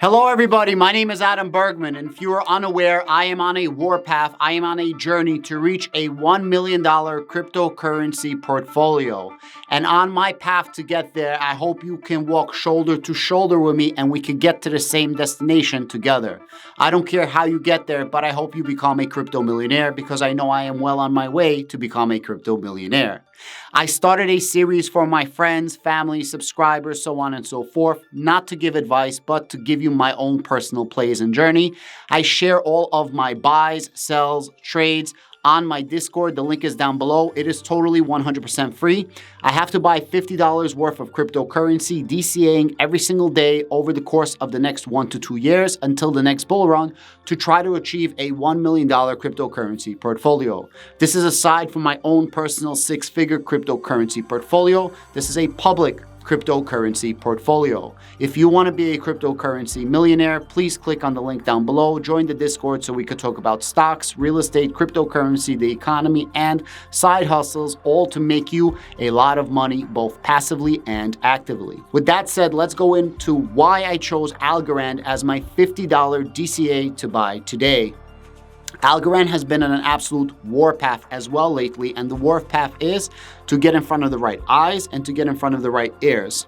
Hello everybody, my name is Adam Bergman, and if you are unaware, I am on a warpath. I am on a journey to reach a $1 million cryptocurrency portfolio. And on my path to get there, I hope you can walk shoulder to shoulder with me and we can get to the same destination together. I don't care how you get there, but I hope you become a crypto millionaire because I know I am well on my way to become a crypto millionaire. I started a series for my friends, family, subscribers, so on and so forth, not to give advice, but to give you my own personal plays and journey. I share all of my buys, sells, trades on my Discord. The link is down below. It is totally 100% free. I have to buy $50 worth of cryptocurrency, DCAing every single day over the course of the next 1 to 2 years until the next bull run to try to achieve a $1 million cryptocurrency portfolio. This is aside from my own personal 6-figure cryptocurrency portfolio. This is a public cryptocurrency portfolio. If you want to be a cryptocurrency millionaire, please click on the link down below. Join the Discord so we could talk about stocks, real estate, cryptocurrency, the economy, and side hustles, all to make you a lot of money, both passively and actively. With that said, let's go into why I chose Algorand as my $50 DCA to buy today. Algorand has been on an absolute warpath as well lately, and the warpath is to get in front of the right eyes and to get in front of the right ears.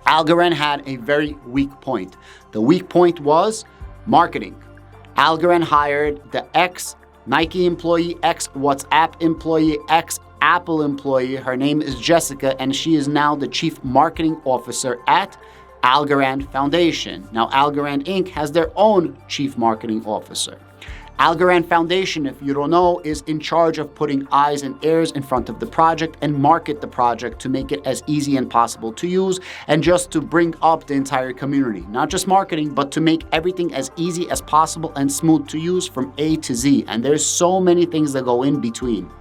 Algorand had a very weak point. The weak point was marketing. Algorand hired the ex-Nike employee, ex-WhatsApp employee, ex-Apple employee. Her name is Jessica, and she is now the Chief Marketing Officer at Algorand Foundation. Now, Algorand Inc. has their own Chief Marketing Officer. Algorand Foundation, if you don't know, is in charge of putting eyes and ears in front of the project and market the project to make it as easy and possible to use and just to bring up the entire community. Not just marketing, but to make everything as easy as possible and smooth to use from A to Z. And there's so many things that go in between.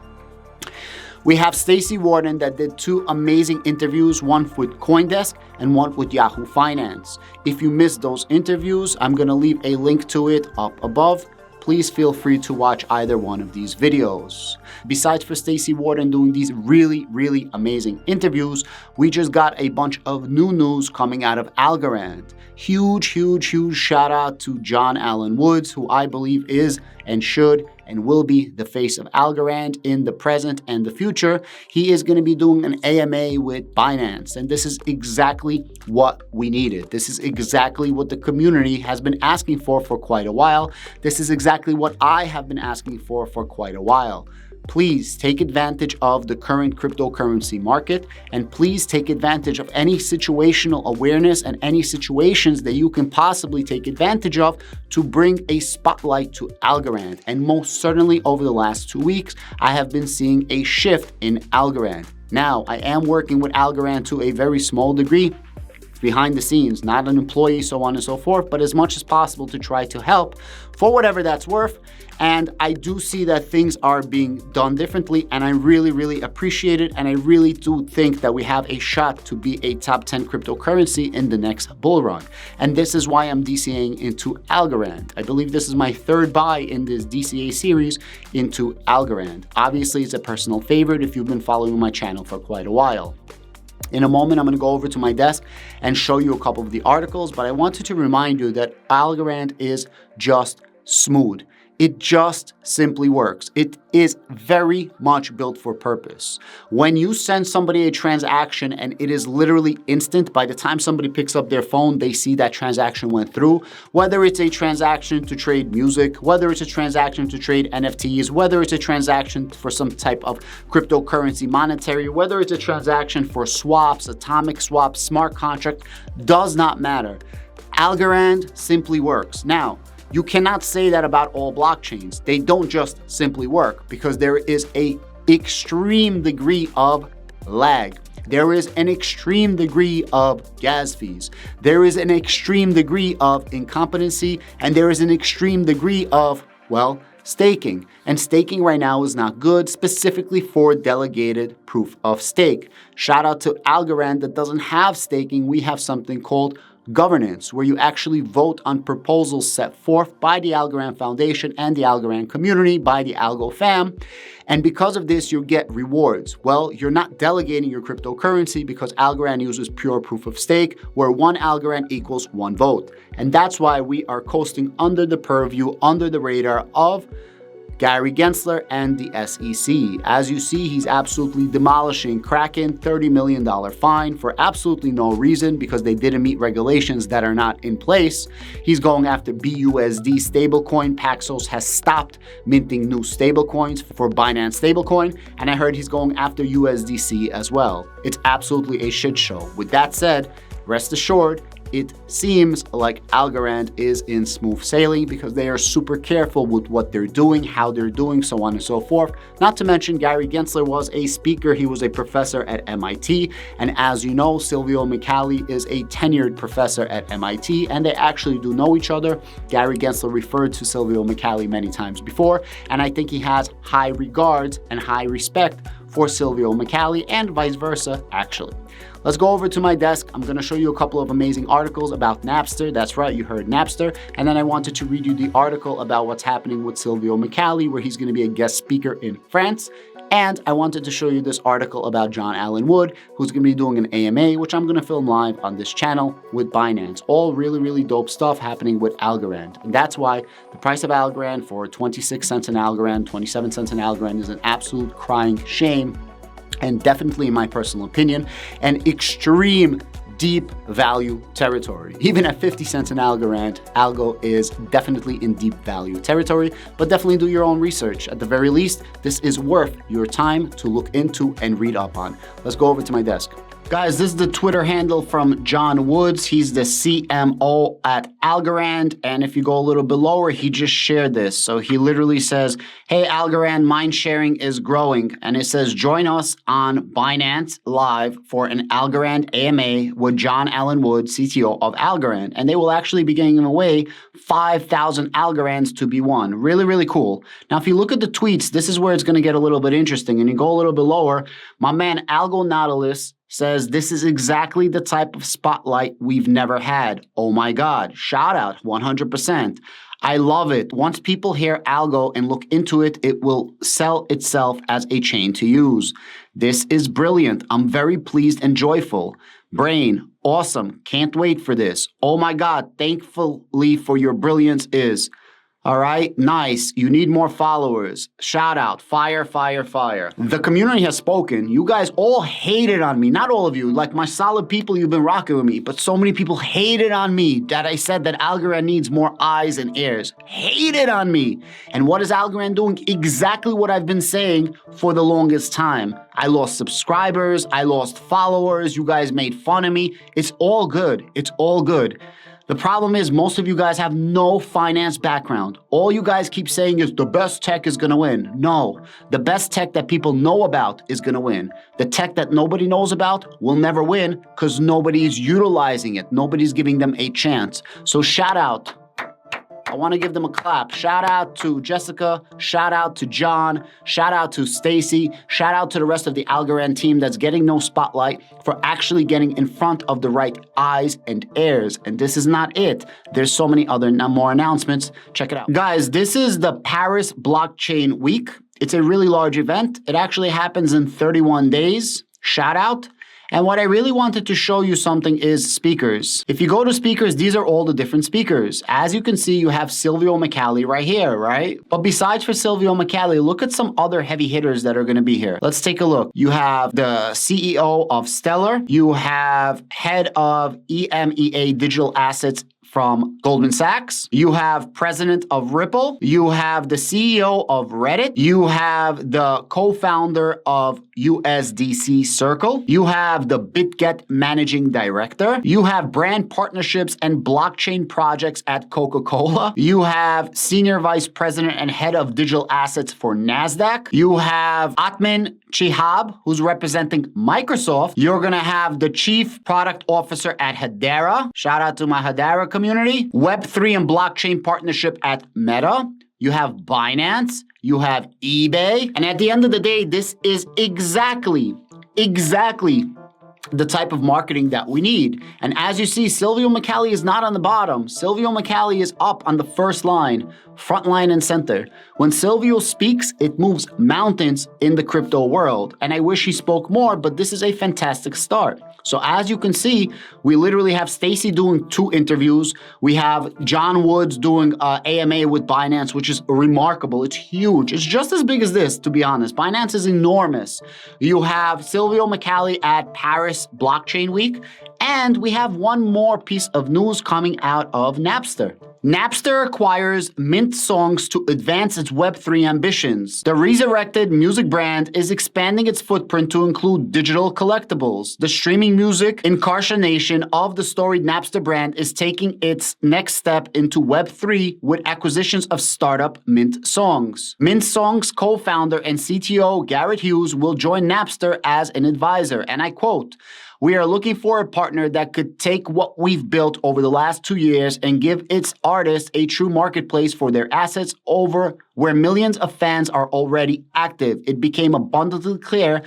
We have Stacey Warden that did 2 amazing interviews, one with CoinDesk and one with Yahoo Finance. If you missed those interviews, I'm going to leave a link to it up above. Please feel free to watch either one of these videos. Besides for Stacey Warden doing these really amazing interviews, we just got a bunch of new news coming out of Algorand. Huge shout out to John Allen Woods, who I believe is and should and will be the face of Algorand in the present and the future. He is going to be doing an AMA with BINANCE, and this is exactly what we needed. This is exactly what the community has been asking for quite a while. This is exactly what I have been asking for quite a while. Please take advantage of the current cryptocurrency market, and please take advantage of any situational awareness and any situations that you can possibly take advantage of to bring a spotlight to Algorand. And most certainly over the last 2 weeks, I have been seeing a shift in Algorand. Now, I am working with Algorand to a very small degree, behind the scenes, not an employee, so on and so forth, but as much as possible to try to help for whatever that's worth. And I do see that things are being done differently, and I really appreciate it. And I really do think that we have a shot to be a top 10 cryptocurrency in the next bull run. And this is why I'm DCAing into Algorand. I believe this is my 3rd buy in this DCA series into Algorand. Obviously, it's a personal favorite if you've been following my channel for quite a while. In a moment, I'm going to go over to my desk and show you a couple of the articles, but I wanted to remind you that Algorand is just smooth. It just simply works. It is very much built for purpose. When you send somebody a transaction and it is literally instant, by the time somebody picks up their phone, they see that transaction went through. Whether it's a transaction to trade music, whether it's a transaction to trade NFTs, whether it's a transaction for some type of cryptocurrency monetary, whether it's a transaction for swaps, atomic swaps, smart contract, does not matter. Algorand simply works. Now, you cannot say that about all blockchains. They don't just simply work because there is an extreme degree of lag. There is an extreme degree of gas fees. There is an extreme degree of incompetency, and there is an extreme degree of, well, staking. And staking right now is not good, specifically for delegated proof of stake. Shout out to Algorand that doesn't have staking. We have something called governance, where you actually vote on proposals set forth by the Algorand Foundation and the Algorand community, by the ALGO fam. And because of this, you get rewards. Well, you're not delegating your cryptocurrency because Algorand uses pure proof of stake, where one Algorand equals one vote. And that's why we are coasting under the purview, under the radar of Gary Gensler and the SEC. As you see, he's absolutely demolishing KRAKEN, $30 million fine for absolutely no reason because they didn't meet regulations that are not in place. He's going after BUSD stablecoin. Paxos has stopped minting new stablecoins for Binance stablecoin, and I heard he's going after USDC as well. It's absolutely a shit show. With that said, rest assured, it seems like Algorand is in smooth sailing because they are super careful with what they're doing, how they're doing, so on and so forth. Not to mention, Gary Gensler was a speaker. He was a professor at MIT. And as you know, Silvio Micali is a tenured professor at MIT, and they actually do know each other. Gary Gensler referred to Silvio Micali many times before, and I think he has high regards and high respect for Silvio Micali, and vice versa, actually. Let's go over to my desk. I'm gonna show you a couple of amazing articles about Napster. That's right, you heard Napster. And then I wanted to read you the article about what's happening with Silvio Micali, where he's gonna be a guest speaker in France. And I wanted to show you this article about John Allen Wood, who's gonna be doing an AMA, which I'm gonna film live on this channel with Binance. All really, really dope stuff happening with Algorand. And that's why the price of Algorand for 26 cents an Algorand, 27 cents an Algorand is an absolute crying shame. And definitely, in my personal opinion, an extreme deep value territory. Even at 50 cents an Algorand, Algo is definitely in deep value territory, but definitely do your own research. At the very least, this is worth your time to look into and read up on. Let's go over to my desk. Guys, this is the Twitter handle from John Woods. He's the CMO at Algorand. And if you go a little bit lower, he just shared this. So he literally says, hey, Algorand, mind sharing is growing. And it says, join us on Binance Live for an Algorand AMA with John Allen Wood, CTO of Algorand. And they will actually be giving away 5,000 Algorands to be won. Really, really cool. Now, if you look at the tweets, this is where it's going to get a little bit interesting. And you go a little bit lower, my man Algo Nautilus says, this is exactly the type of spotlight we've never had. Oh my God, shout out, 100%. I love it. Once people hear Algo and look into it, it will sell itself as a chain to use. This is brilliant. I'm very pleased and joyful. Brain, awesome. Can't wait for this. Oh my God, thankfully for your brilliance is. All right, nice. You need more followers. Shout out, fire, fire, fire. The community has spoken. You guys all hated on me. Not all of you, like my solid people, you've been rocking with me, but so many people hated on me that I said that Algorand needs more eyes and ears. Hated on me. And what is Algorand doing? Exactly what I've been saying for the longest time. I lost subscribers. I lost followers. You guys made fun of me. It's all good. It's all good. The problem is most of you guys have no finance background. All you guys keep saying is the best tech is gonna win. No, the best tech that people know about is gonna win. The tech that nobody knows about will never win because nobody's utilizing it. Nobody's giving them a chance. So shout out. I want to give them a clap. Shout out to Jessica, shout out to John, shout out to Stacy, shout out to the rest of the Algorand team that's getting no spotlight for actually getting in front of the right eyes and ears. And this is not it. There's so many other more announcements. Check it out. Guys, this is the Paris Blockchain Week. It's a really large event. It actually happens in 31 days. Shout out. And what I really wanted to show you something is speakers. If you go to speakers, these are all the different speakers. As you can see, you have Silvio Micali right here, right? But besides for Silvio Micali, look at some other heavy hitters that are gonna be here. Let's take a look. You have the CEO of Stellar. You have head of EMEA Digital Assets from Goldman Sachs. You have president of Ripple. You have the CEO of Reddit. You have the co-founder of USDC Circle. You have the BitGet managing director. You have brand partnerships and blockchain projects at Coca-Cola. You have senior vice president and head of digital assets for NASDAQ. You have Atman Chihab, who's representing Microsoft. You're gonna have the chief product officer at Hedera. Shout out to my Hedera community. Web3 and blockchain partnership at Meta. You have Binance. You have eBay. And at the end of the day, this is exactly the type of marketing that we need. And as you see, Silvio McCallie is not on the bottom. Silvio McCallie is up on the first line, front line and center. When Silvio speaks, it moves mountains in the crypto world. And I wish he spoke more, but this is a fantastic start. So as you can see, we literally have Stacy doing 2 interviews. We have John Woods doing AMA with Binance, which is remarkable. It's huge. It's just as big as this, to be honest. Binance is enormous. You have Silvio McCallie at Paris Blockchain Week. And we have one more piece of news coming out of Napster. Napster acquires Mint Songs to advance its Web3 ambitions. The resurrected music brand is expanding its footprint to include digital collectibles. The streaming music incarnation of the storied Napster brand is taking its next step into Web3 with acquisitions of startup Mint Songs. Mint Songs co-founder and CTO Garrett Hughes will join Napster as an advisor, and I quote, "We are looking for a partner that could take what we've built over the last 2 years and give its artists a true marketplace for their assets over where millions of fans are already active. It became abundantly clear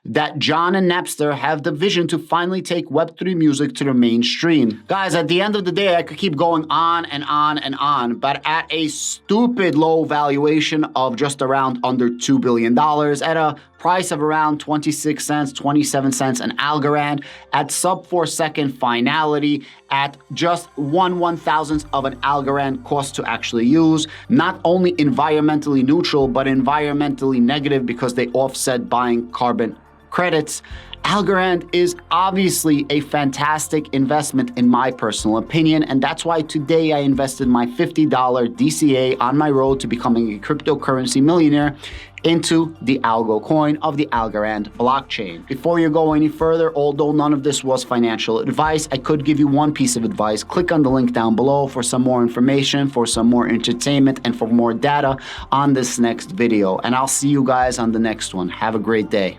that John and Napster have the vision to finally take Web3 music to the mainstream." Guys, at the end of the day, I could keep going on and on and on, but at a stupid low valuation of just around under $2 billion, at a price of around 26 cents, 27 cents an Algorand, at sub 4-second finality, at just 1/1000th of an Algorand cost to actually use, not only environmentally neutral, but environmentally negative because they offset buying carbon credits. Algorand is obviously a fantastic investment in my personal opinion, and that's why today I invested my $50 DCA on my road to becoming a cryptocurrency millionaire into the ALGO coin of the Algorand blockchain. Before you go any further, although none of this was financial advice, I could give you one piece of advice. Click on the link down below for some more information, for some more entertainment, and for more data on this next video. And I'll see you guys on the next one. Have a great day.